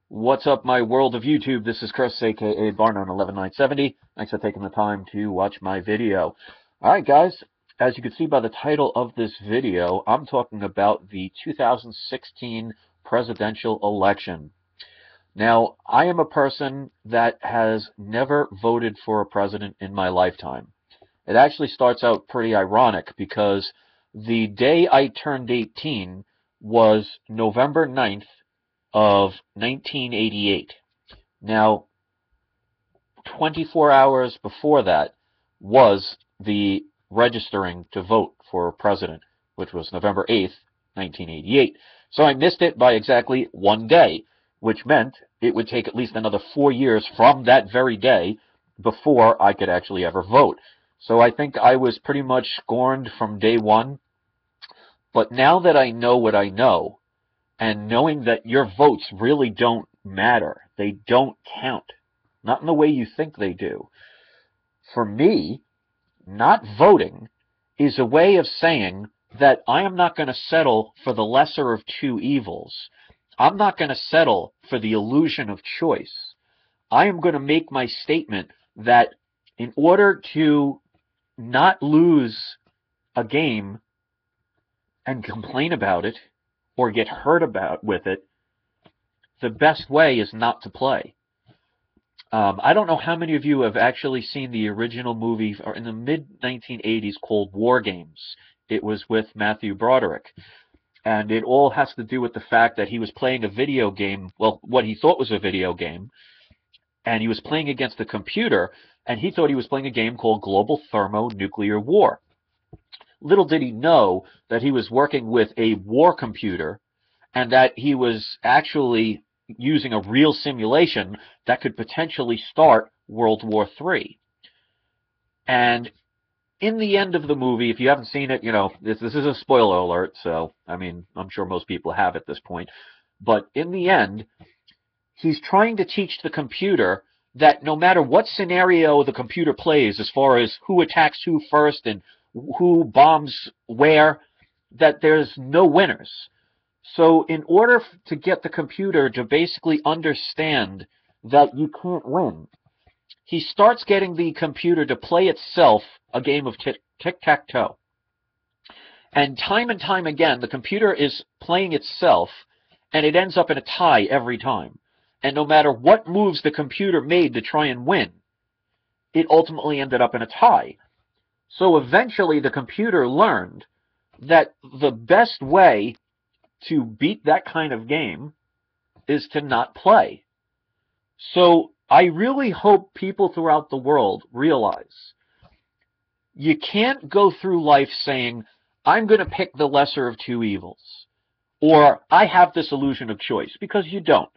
What's up, my world of YouTube? This is Chris, aka Barnon11970. Thanks for taking the time to watch my video. Alright, guys, as you can see by the title of this video, I'm talking about the 2016 presidential election. Now, I am a person that has never voted for a president in my lifetime. It actually starts out pretty ironic because the day I turned 18 was November 9th of 1988. Now, 24 hours before that was the registering to vote for president, which was November 8th, 1988. So I missed it by exactly one day, which meant it would take at least another 4 years from that very day before I could actually ever vote. So I think I was pretty much scorned from day one. But now that I know what I know, and knowing that your votes really don't matter, they don't count, not in the way you think they do. For me, not voting is a way of saying that I am not going to settle for the lesser of two evils. I'm not going to settle for the illusion of choice. I am going to make my statement that in order to not lose a game and complain about it, or get hurt about with it, the best way is not to play. I don't know how many of you have actually seen the original movie or in the mid-1980s called War Games. It was with Matthew Broderick. And it all has to do with the fact that he was playing a video game, well, what he thought was a video game, and he was playing against a computer, and he thought he was playing a game called Global Thermonuclear War. Little did he know that he was working with a war computer and that he was actually using a real simulation that could potentially start World War III. And in the end of the movie, if you haven't seen it, you know, this is a spoiler alert, so, I mean, I'm sure most people have at this point. But in the end, he's trying to teach the computer that no matter what scenario the computer plays, as far as who attacks who first and who bombs where, that there's no winners. So in order to get the computer to basically understand that you can't win, he starts getting the computer to play itself a game of tic-tac-toe. And time again, the computer is playing itself, and it ends up in a tie every time. And no matter what moves the computer made to try and win, it ultimately ended up in a tie. So eventually the computer learned that the best way to beat that kind of game is to not play. So I really hope people throughout the world realize you can't go through life saying, I'm going to pick the lesser of two evils, or I have this illusion of choice, because you don't.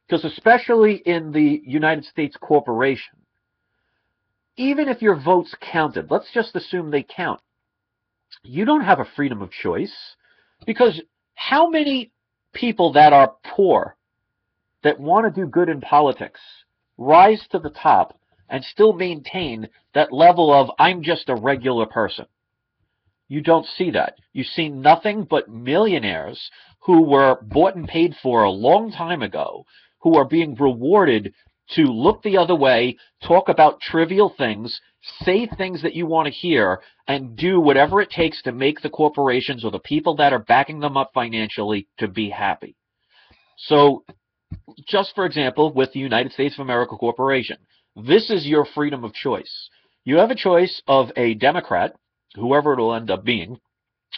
Because especially in the United States corporation, even if your votes counted, let's just assume they count, you don't have a freedom of choice, because how many people that are poor, that want to do good in politics, rise to the top and still maintain that level of, I'm just a regular person? You don't see that. You see nothing but millionaires who were bought and paid for a long time ago, who are being rewarded to look the other way, talk about trivial things, say things that you want to hear, and do whatever it takes to make the corporations or the people that are backing them up financially to be happy. So, just for example, with the United States of America Corporation, this is your freedom of choice. You have a choice of a Democrat, whoever it will end up being,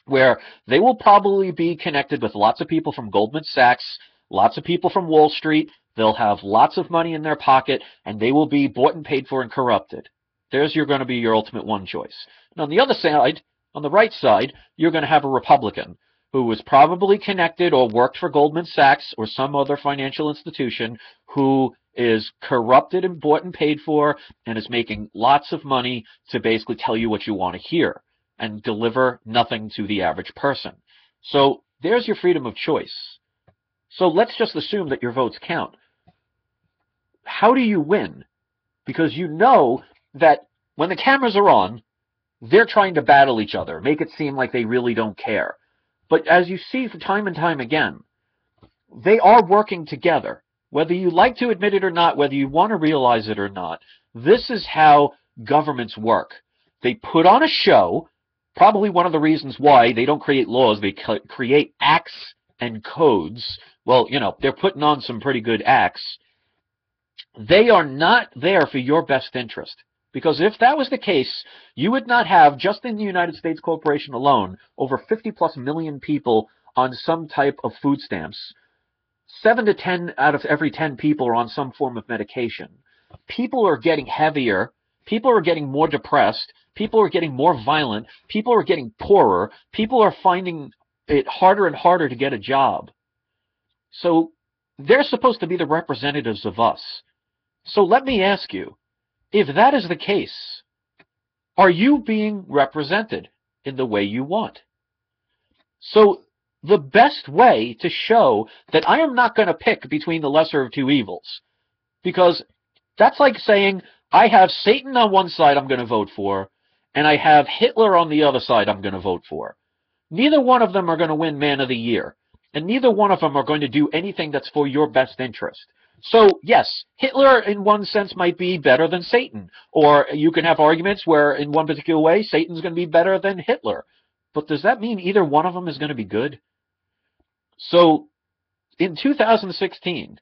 where they will probably be connected with lots of people from Goldman Sachs, lots of people from Wall Street. They'll have lots of money in their pocket, and they will be bought and paid for and corrupted. There's going to be your ultimate one choice. And on the other side, on the right side, you're going to have a Republican who was probably connected or worked for Goldman Sachs or some other financial institution, who is corrupted and bought and paid for and is making lots of money to basically tell you what you want to hear and deliver nothing to the average person. So there's your freedom of choice. So let's just assume that your votes count. How do you win? Because you know that when the cameras are on, they're trying to battle each other, make it seem like they really don't care. But as you see time and time again, they are working together. Whether you like to admit it or not, whether you want to realize it or not, this is how governments work. They put on a show. Probably one of the reasons why they don't create laws, they create acts and codes. Well, you know, they're putting on some pretty good acts. They are not there for your best interest. Because if that was the case, you would not have, just in the United States corporation alone, over 50+ million people on some type of food stamps. 7 to 10 out of every 10 people are on some form of medication. People are getting heavier. People are getting more depressed. People are getting more violent. People are getting poorer. People are finding it harder and harder to get a job. So they're supposed to be the representatives of us. So let me ask you, if that is the case, are you being represented in the way you want? So the best way to show that I am not going to pick between the lesser of two evils, because that's like saying I have Satan on one side I'm going to vote for, and I have Hitler on the other side I'm going to vote for. Neither one of them are going to win Man of the Year, and neither one of them are going to do anything that's for your best interest. So, yes, Hitler in one sense might be better than Satan, or you can have arguments where in one particular way Satan's going to be better than Hitler. But does that mean either one of them is going to be good? So, in 2016,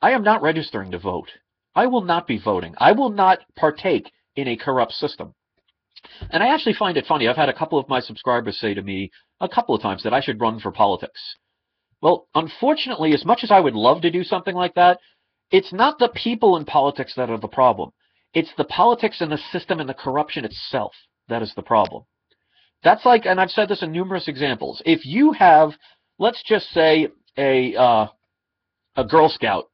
I am not registering to vote. I will not be voting. I will not partake in a corrupt system. And I actually find it funny. I've had a couple of my subscribers say to me a couple of times that I should run for politics. Well, unfortunately, as much as I would love to do something like that, it's not the people in politics that are the problem. It's the politics and the system and the corruption itself that is the problem. That's like, and I've said this in numerous examples, if you have, let's just say, a Girl Scout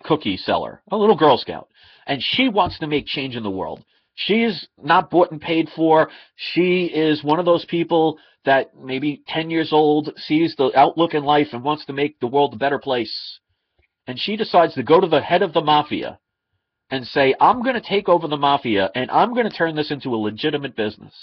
cookie seller, a little Girl Scout, and she wants to make change in the world. She's not bought and paid for. She is one of those people that maybe 10 years old, sees the outlook in life and wants to make the world a better place. And she decides to go to the head of the mafia and say, I'm going to take over the mafia and I'm going to turn this into a legitimate business.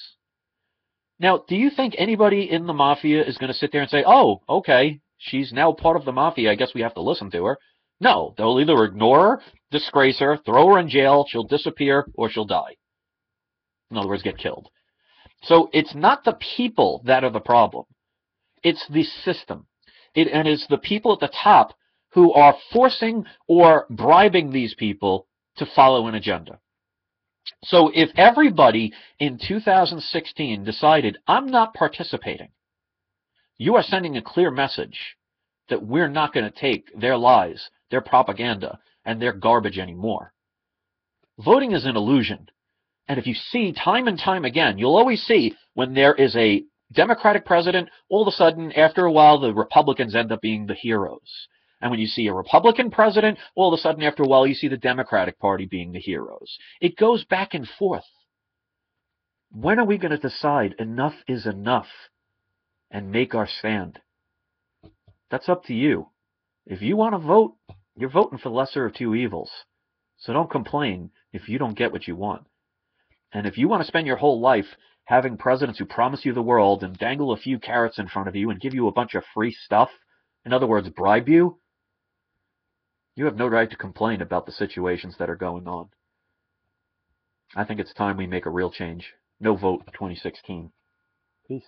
Now, do you think anybody in the mafia is going to sit there and say, oh, okay, she's now part of the mafia, I guess we have to listen to her? No, they'll either ignore her, disgrace her, throw her in jail, she'll disappear, or she'll die. In other words, get killed. So it's not the people that are the problem. It's the system. And it's the people at the top who are forcing or bribing these people to follow an agenda. So if everybody in 2016 decided, I'm not participating, you are sending a clear message that we're not going to take their lies, their propaganda, and their garbage anymore. Voting is an illusion. And if you see time and time again, you'll always see when there is a Democratic president, all of a sudden, after a while, the Republicans end up being the heroes. And when you see a Republican president, all of a sudden, after a while, you see the Democratic Party being the heroes. It goes back and forth. When are we going to decide enough is enough and make our stand? That's up to you. If you want to vote, you're voting for the lesser of two evils. So don't complain if you don't get what you want. And if you want to spend your whole life having presidents who promise you the world and dangle a few carrots in front of you and give you a bunch of free stuff, in other words, bribe you, you have no right to complain about the situations that are going on. I think it's time we make a real change. No vote 2016. Peace.